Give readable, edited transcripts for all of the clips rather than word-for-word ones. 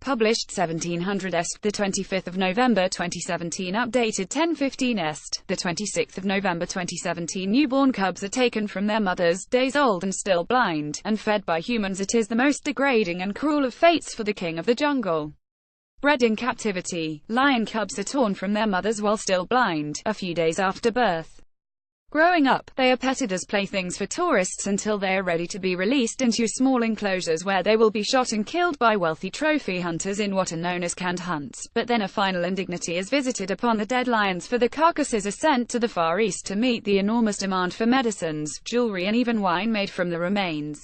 published 1700 Est, the 25th of November 2017, updated 1015 Est, the 26th of November 2017. Newborn cubs are taken from their mothers, days old and still blind, and fed by humans. It is the most degrading and cruel of fates for the king of the jungle. Bred in captivity, lion cubs are torn from their mothers while still blind, a few days after birth. Growing up, they are petted as playthings for tourists until they are ready to be released into small enclosures where they will be shot and killed by wealthy trophy hunters in what are known as canned hunts. But then a final indignity is visited upon the dead lions, for the carcasses are sent to the Far East to meet the enormous demand for medicines, jewelry and even wine made from the remains.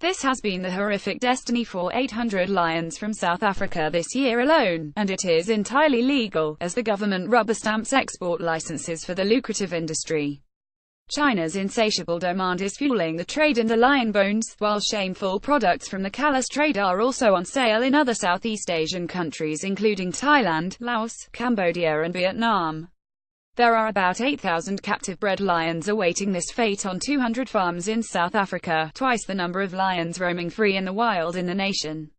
This has been the horrific destiny for 800 lions from South Africa this year alone, and it is entirely legal, as the government rubber stamps export licenses for the lucrative industry. China's insatiable demand is fueling the trade in the lion bones, while shameful products from the callous trade are also on sale in other Southeast Asian countries including Thailand, Laos, Cambodia and Vietnam. There are about 8,000 captive-bred lions awaiting this fate on 200 farms in South Africa, twice the number of lions roaming free in the wild in the nation.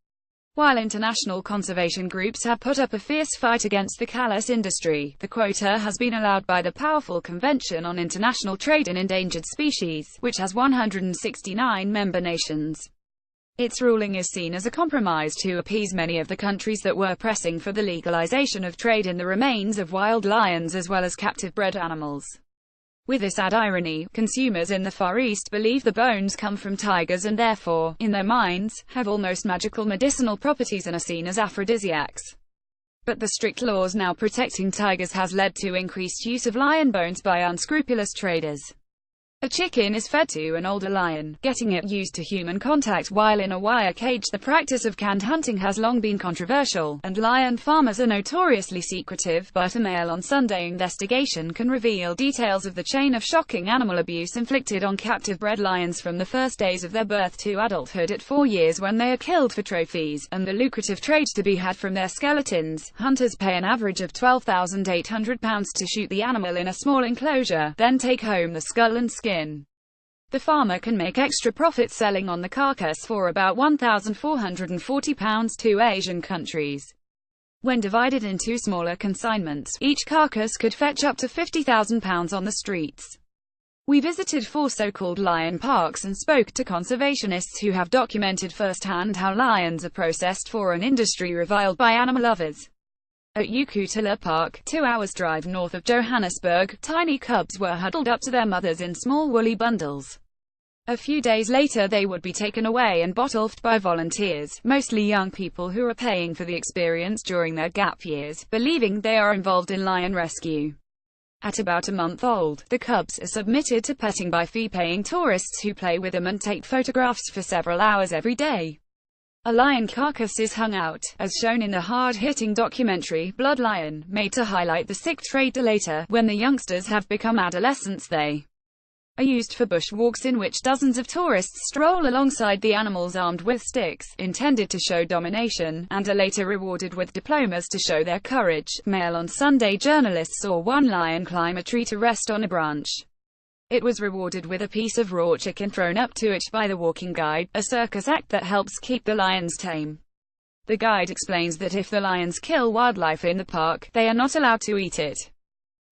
While international conservation groups have put up a fierce fight against the callous industry, the quota has been allowed by the powerful Convention on International Trade in Endangered Species, which has 169 member nations. Its ruling is seen as a compromise to appease many of the countries that were pressing for the legalization of trade in the remains of wild lions as well as captive-bred animals. With this sad irony, consumers in the Far East believe the bones come from tigers and therefore, in their minds, have almost magical medicinal properties and are seen as aphrodisiacs. But the strict laws now protecting tigers has led to increased use of lion bones by unscrupulous traders. A chicken is fed to an older lion, getting it used to human contact while in a wire cage. The practice of canned hunting has long been controversial, and lion farmers are notoriously secretive, but a Mail on Sunday investigation can reveal details of the chain of shocking animal abuse inflicted on captive-bred lions from the first days of their birth to adulthood at 4 years when they are killed for trophies, and the lucrative trade to be had from their skeletons. Hunters pay an average of £12,800 to shoot the animal in a small enclosure, then take home the skull and skin. The farmer can make extra profit selling on the carcass for about £1,440 to Asian countries. When divided into smaller consignments, each carcass could fetch up to £50,000 on the streets. We visited 4 so-called lion parks and spoke to conservationists who have documented firsthand how lions are processed for an industry reviled by animal lovers. At Ukutula Park, 2 hours drive north of Johannesburg, tiny cubs were huddled up to their mothers in small woolly bundles. A few days later they would be taken away and bottled by volunteers, mostly young people who are paying for the experience during their gap years, believing they are involved in lion rescue. At about a month old, the cubs are submitted to petting by fee-paying tourists who play with them and take photographs for several hours every day. A lion carcass is hung out, as shown in the hard-hitting documentary, Blood Lion, made to highlight the sick trade. Later, when the youngsters have become adolescents, they are used for bushwalks in which dozens of tourists stroll alongside the animals armed with sticks, intended to show domination, and are later rewarded with diplomas to show their courage. Mail on Sunday journalists saw one lion climb a tree to rest on a branch. It was rewarded with a piece of raw chicken thrown up to it by the walking guide, a circus act that helps keep the lions tame. The guide explains that if the lions kill wildlife in the park, they are not allowed to eat it.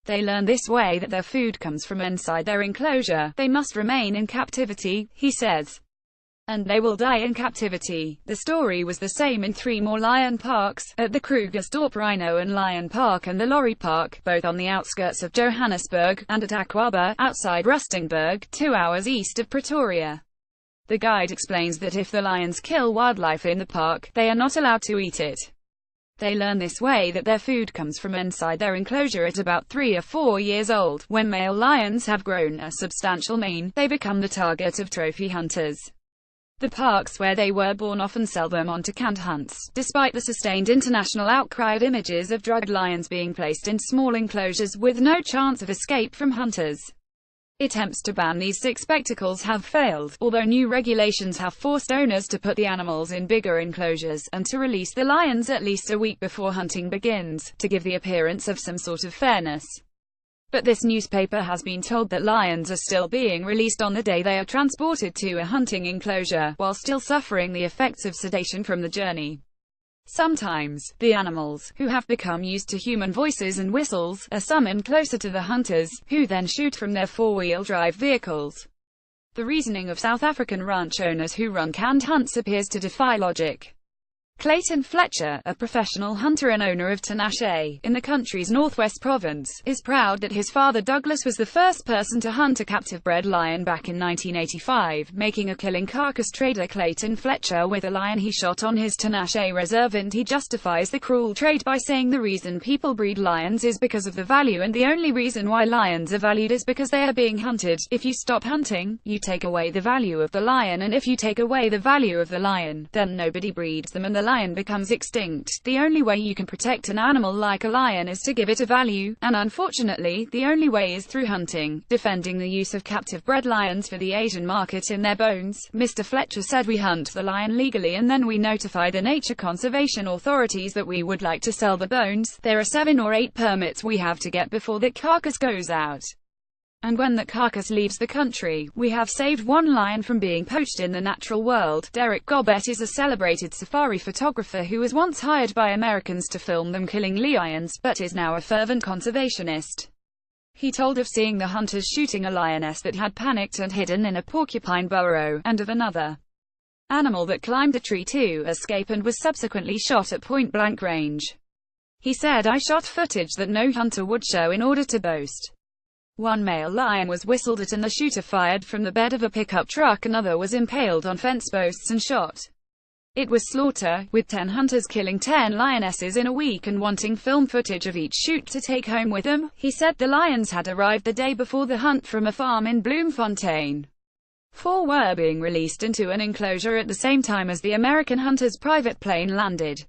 They learn this way that their food comes from inside their enclosure. They must remain in captivity, he says, and they will die in captivity. The story was the same in 3 more lion parks, at the Krugersdorp Rhino and Lion Park and the Lorry Park, both on the outskirts of Johannesburg, and at Akwaba, outside Rustenburg, 2 hours east of Pretoria. The guide explains that if the lions kill wildlife in the park, they are not allowed to eat it. They learn this way that their food comes from inside their enclosure at about 3 or 4 years old. When male lions have grown a substantial mane, they become the target of trophy hunters. The parks where they were born often sell them on to canned hunts, despite the sustained international outcry. Images of drugged lions being placed in small enclosures with no chance of escape from hunters. Attempts to ban these sick spectacles have failed, although new regulations have forced owners to put the animals in bigger enclosures, and to release the lions at least a week before hunting begins, to give the appearance of some sort of fairness. But this newspaper has been told that lions are still being released on the day they are transported to a hunting enclosure, while still suffering the effects of sedation from the journey. Sometimes, the animals, who have become used to human voices and whistles, are summoned closer to the hunters, who then shoot from their four-wheel drive vehicles. The reasoning of South African ranch owners who run canned hunts appears to defy logic. Clayton Fletcher, a professional hunter and owner of Tinashe, in the country's northwest province, is proud that his father Douglas was the first person to hunt a captive-bred lion back in 1985, making a killing carcass trader Clayton Fletcher with a lion he shot on his Tinashe reserve, and he justifies the cruel trade by saying the reason people breed lions is because of the value, and the only reason why lions are valued is because they are being hunted. If you stop hunting, you take away the value of the lion, and if you take away the value of the lion, then nobody breeds them and the lion becomes extinct. The only way you can protect an animal like a lion is to give it a value, and unfortunately, the only way is through hunting. Defending the use of captive-bred lions for the Asian market in their bones, Mr. Fletcher said, "We hunt the lion legally and then we notify the nature conservation authorities that we would like to sell the bones. There are 7 or 8 permits we have to get before the carcass goes out. And when the carcass leaves the country, we have saved 1 lion from being poached in the natural world." Derek Gobbett is a celebrated safari photographer who was once hired by Americans to film them killing lions, but is now a fervent conservationist. He told of seeing the hunters shooting a lioness that had panicked and hidden in a porcupine burrow, and of another animal that climbed a tree to escape and was subsequently shot at point-blank range. He said, "I shot footage that no hunter would show in order to boast. 1 male lion was whistled at and the shooter fired from the bed of a pickup truck, another was impaled on fence posts and shot. It was slaughter, with 10 hunters killing 10 lionesses in a week and wanting film footage of each shoot to take home with them." He said the lions had arrived the day before the hunt from a farm in Bloemfontein. 4 were being released into an enclosure at the same time as the American hunter's private plane landed.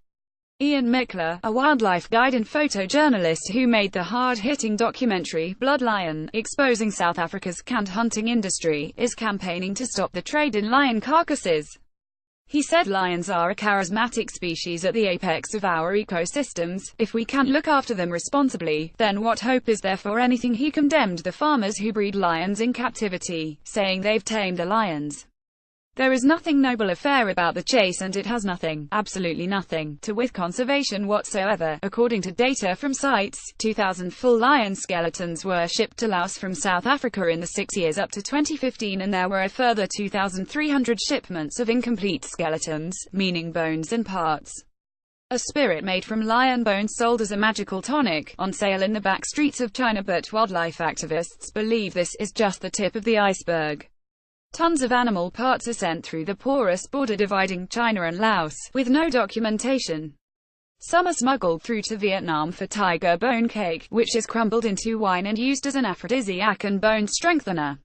Ian Mickler, a wildlife guide and photojournalist who made the hard-hitting documentary, Blood Lion, exposing South Africa's canned hunting industry, is campaigning to stop the trade in lion carcasses. He said, "Lions are a charismatic species at the apex of our ecosystems. If we can't look after them responsibly, then what hope is there for anything?" He condemned the farmers who breed lions in captivity, saying they've tamed the lions. "There is nothing noble or fair about the chase, and it has nothing, absolutely nothing, to with conservation whatsoever." According to data from sites, 2,000 full lion skeletons were shipped to Laos from South Africa in the 6 years up to 2015, and there were a further 2,300 shipments of incomplete skeletons, meaning bones and parts. A spirit made from lion bones sold as a magical tonic, on sale in the back streets of China, but wildlife activists believe this is just the tip of the iceberg. Tons of animal parts are sent through the porous border dividing China and Laos, with no documentation. Some are smuggled through to Vietnam for tiger bone cake, which is crumbled into wine and used as an aphrodisiac and bone strengthener.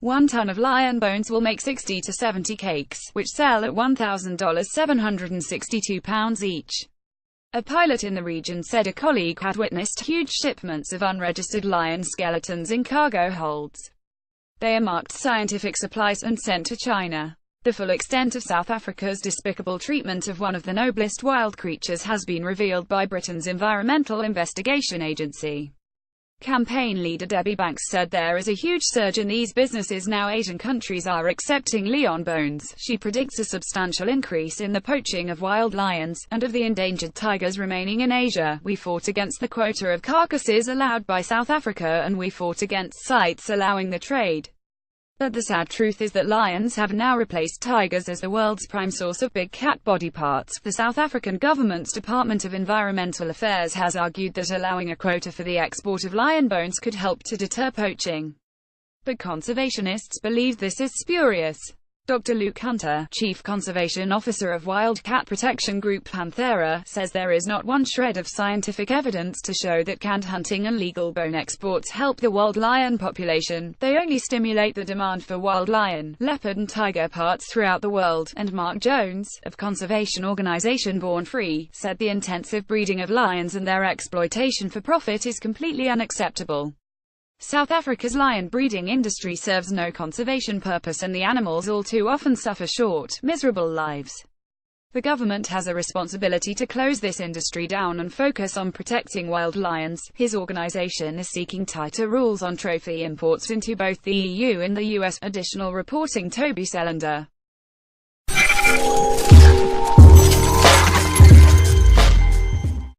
1 ton of lion bones will make 60 to 70 cakes, which sell at $1,000, £762 each. A pilot in the region said a colleague had witnessed huge shipments of unregistered lion skeletons in cargo holds. They are marked scientific supplies and sent to China. The full extent of South Africa's despicable treatment of one of the noblest wild creatures has been revealed by Britain's Environmental Investigation Agency. Campaign leader Debbie Banks said there is a huge surge in these businesses now Asian countries are accepting lion bones. She predicts a substantial increase in the poaching of wild lions, and of the endangered tigers remaining in Asia. "We fought against the quota of carcasses allowed by South Africa, and we fought against sites allowing the trade. But the sad truth is that lions have now replaced tigers as the world's prime source of big cat body parts." The South African government's Department of Environmental Affairs has argued that allowing a quota for the export of lion bones could help to deter poaching. But conservationists believe this is spurious. Dr. Luke Hunter, Chief Conservation Officer of wildcat protection group Panthera, says there is not one shred of scientific evidence to show that canned hunting and legal bone exports help the wild lion population. They only stimulate the demand for wild lion, leopard and tiger parts throughout the world. And Mark Jones, of conservation organization Born Free, said the intensive breeding of lions and their exploitation for profit is completely unacceptable. South Africa's lion breeding industry serves no conservation purpose, and the animals all too often suffer short, miserable lives. The government has a responsibility to close this industry down and focus on protecting wild lions. His organization is seeking tighter rules on trophy imports into both the EU and the US. Additional reporting: Toby Selander.